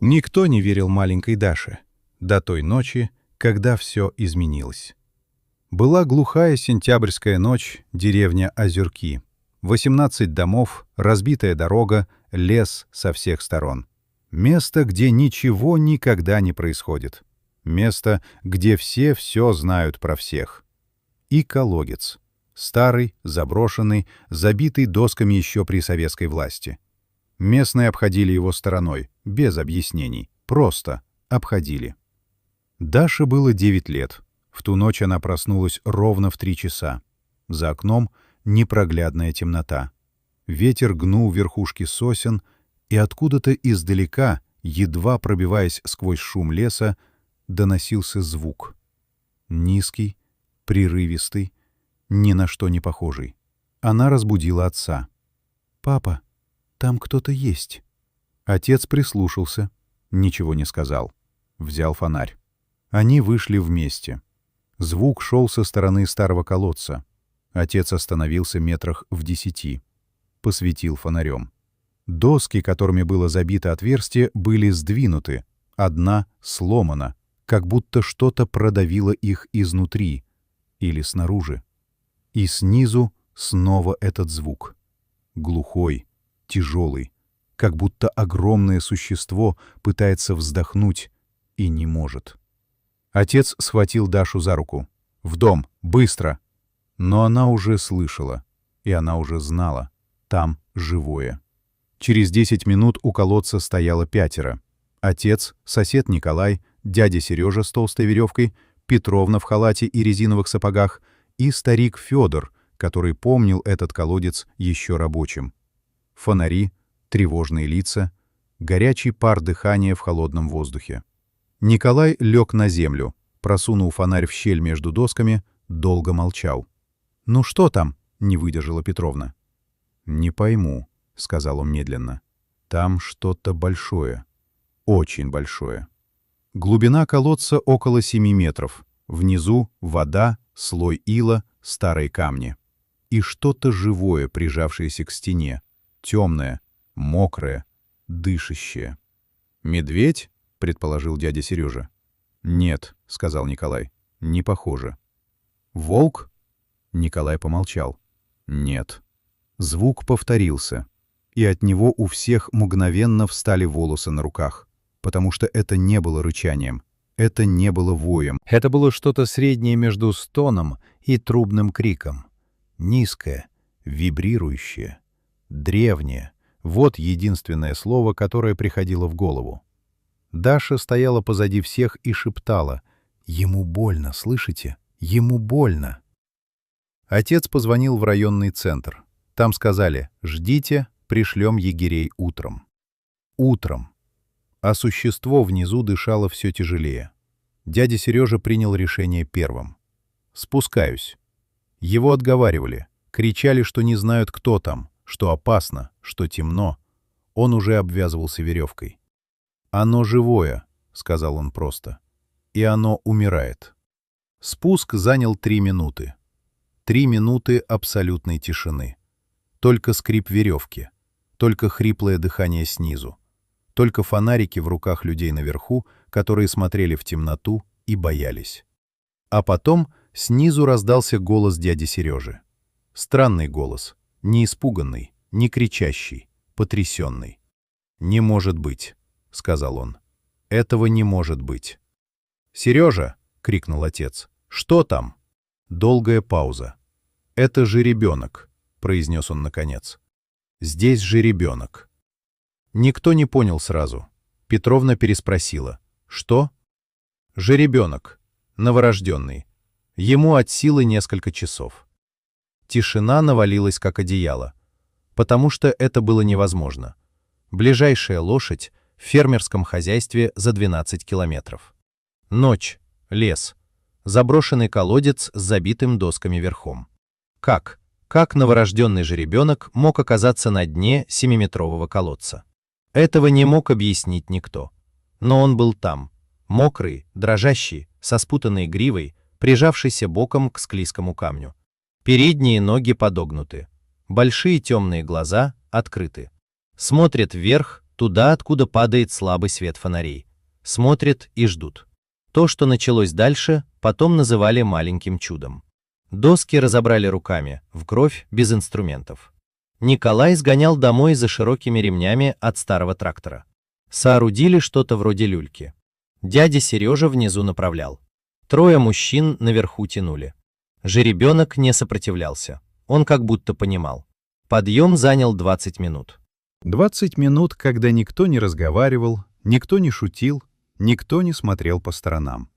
Никто не верил маленькой Даше до той ночи, когда все изменилось. Была глухая сентябрьская ночь, деревня Озерки. 18 домов, разбитая дорога, лес со всех сторон. Место, где ничего никогда не происходит. Место, где все знают про всех. И колодец. Старый, заброшенный, забитый досками еще при советской власти. Местные обходили его стороной, без объяснений, просто обходили. Даше было 9 лет. В ту ночь она проснулась ровно в 3 часа. За окном непроглядная темнота. Ветер гнул верхушки сосен, и откуда-то издалека, едва пробиваясь сквозь шум леса, доносился звук. Низкий, прерывистый, ни на что не похожий. Она разбудила отца. «Папа, там кто-то есть». Отец прислушался, ничего не сказал. Взял фонарь. Они вышли вместе. Звук шел со стороны старого колодца. Отец остановился метрах в 10. Посветил фонарем. Доски, которыми было забито отверстие, были сдвинуты. Одна сломана, как будто что-то продавило их изнутри или снаружи. И снизу снова этот звук. Глухой, тяжелый, как будто огромное существо пытается вздохнуть и не может. Отец схватил Дашу за руку. «В дом! Быстро!» Но она уже слышала, и она уже знала. Там живое. Через 10 минут у колодца стояло 5. Отец, сосед Николай, дядя Сережа с толстой веревкой, Петровна в халате и резиновых сапогах и старик Федор, который помнил этот колодец еще рабочим. Фонари, тревожные лица, горячий пар дыхания в холодном воздухе. Николай лег на землю, просунул фонарь в щель между досками, долго молчал. «Ну что там?» — не выдержала Петровна. «Не пойму», — сказал он медленно. «Там что-то большое. Очень большое». Глубина колодца около 7 метров. Внизу вода, слой ила, старые камни. И что-то живое, прижавшееся к стене. Темное, мокрое, дышащее. «Медведь?» — предположил дядя Сережа. «Нет», — сказал Николай, — «не похоже». «Волк?» — Николай помолчал. «Нет». Звук повторился, и от него у всех мгновенно встали волосы на руках, потому что это не было рычанием, это не было воем. Это было что-то среднее между стоном и трубным криком. Низкое, вибрирующее, древнее. Вот единственное слово, которое приходило в голову. Даша стояла позади всех и шептала: «Ему больно, слышите? Ему больно». Отец позвонил в районный центр. Там сказали: «Ждите, пришлем егерей утром». Утром. А существо внизу дышало все тяжелее. Дядя Сережа принял решение первым. «Спускаюсь». Его отговаривали, кричали, что не знают, кто там, что опасно, что темно. Он уже обвязывался веревкой. «Оно живое», — сказал он просто, — «и оно умирает». Спуск занял 3 минуты. 3 минуты абсолютной тишины. Только скрип веревки, только хриплое дыхание снизу, только фонарики в руках людей наверху, которые смотрели в темноту и боялись. А потом снизу раздался голос дяди Сережи. Странный голос, не испуганный, не кричащий, потрясенный. «Не может быть», — сказал он. «Этого не может быть». «Сережа!» — крикнул отец. «Что там?» Долгая пауза. «Это жеребенок», — произнес он наконец. «Здесь жеребенок». Никто не понял сразу. Петровна переспросила. «Что?» «Жеребенок. Новорожденный. Ему от силы несколько часов». Тишина навалилась как одеяло. Потому что это было невозможно. Ближайшая лошадь в фермерском хозяйстве за 12 километров. Ночь, лес, заброшенный колодец с забитым досками верхом. Как новорожденный жеребенок мог оказаться на дне 7-метрового колодца? Этого не мог объяснить никто. Но он был там, мокрый, дрожащий, со спутанной гривой, прижавшийся боком к склизкому камню. Передние ноги подогнуты, большие темные глаза открыты. Смотрит вверх туда, откуда падает слабый свет фонарей. Смотрят и ждут. То, что началось дальше, потом называли маленьким чудом. Доски разобрали руками, в кровь, без инструментов. Николай сгонял домой за широкими ремнями от старого трактора. Соорудили что-то вроде люльки. Дядя Сережа внизу направлял. 3 мужчин наверху тянули. Жеребенок не сопротивлялся. Он как будто понимал. Подъем занял 20 минут. 20 минут, когда никто не разговаривал, никто не шутил, никто не смотрел по сторонам.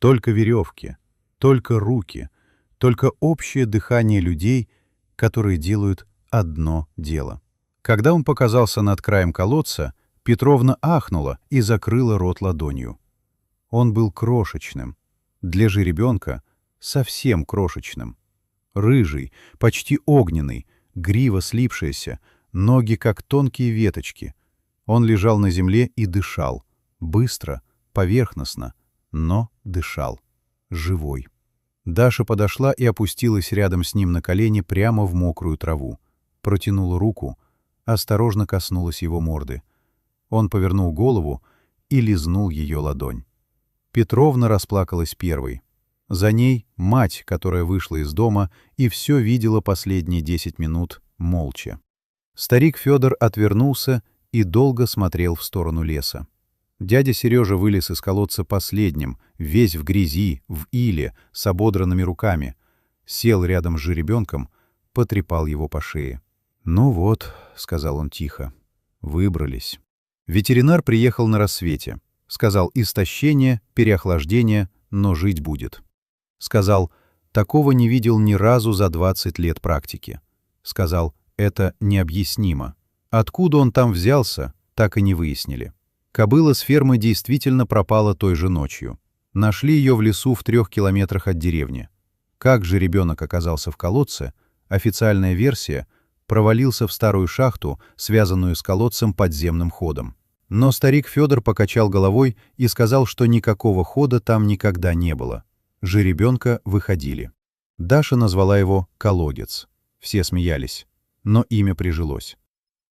Только веревки, только руки, только общее дыхание людей, которые делают одно дело. Когда он показался над краем колодца, Петровна ахнула и закрыла рот ладонью. Он был крошечным. Для жеребенка совсем крошечным. Рыжий, почти огненный, грива слипшаяся, ноги как тонкие веточки. Он лежал на земле и дышал. Быстро, поверхностно, но дышал. Живой. Даша подошла и опустилась рядом с ним на колени прямо в мокрую траву. Протянула руку, осторожно коснулась его морды. Он повернул голову и лизнул ее ладонь. Петровна расплакалась первой. За ней мать, которая вышла из дома и все видела последние 10 минут молча. Старик Федор отвернулся и долго смотрел в сторону леса. Дядя Сережа вылез из колодца последним, весь в грязи, в иле, с ободранными руками. Сел рядом с жеребенком, потрепал его по шее. «Ну вот», — сказал он тихо, — «выбрались». Ветеринар приехал на рассвете. Сказал: истощение, переохлаждение, но жить будет. Сказал: такого не видел ни разу за 20 лет практики. Сказал: это необъяснимо. Откуда он там взялся, так и не выяснили. Кобыла с фермы действительно пропала той же ночью. Нашли ее в лесу в 3 километрах от деревни. Как же ребенок оказался в колодце, официальная версия — провалился в старую шахту, связанную с колодцем подземным ходом. Но старик Федор покачал головой и сказал, что никакого хода там никогда не было. Жеребенка выходили. Даша назвала его «Колодец». Все смеялись, но имя прижилось.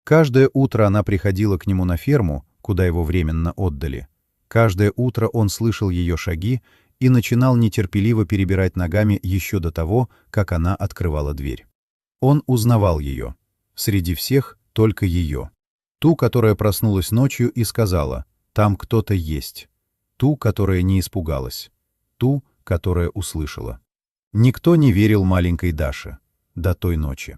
Каждое утро она приходила к нему на ферму, куда его временно отдали. Каждое утро он слышал ее шаги и начинал нетерпеливо перебирать ногами еще до того, как она открывала дверь. Он узнавал ее. Среди всех только ее. Ту, которая проснулась ночью и сказала: «Там кто-то есть». Ту, которая не испугалась. Ту, которая услышала. Никто не верил маленькой Даше до той ночи.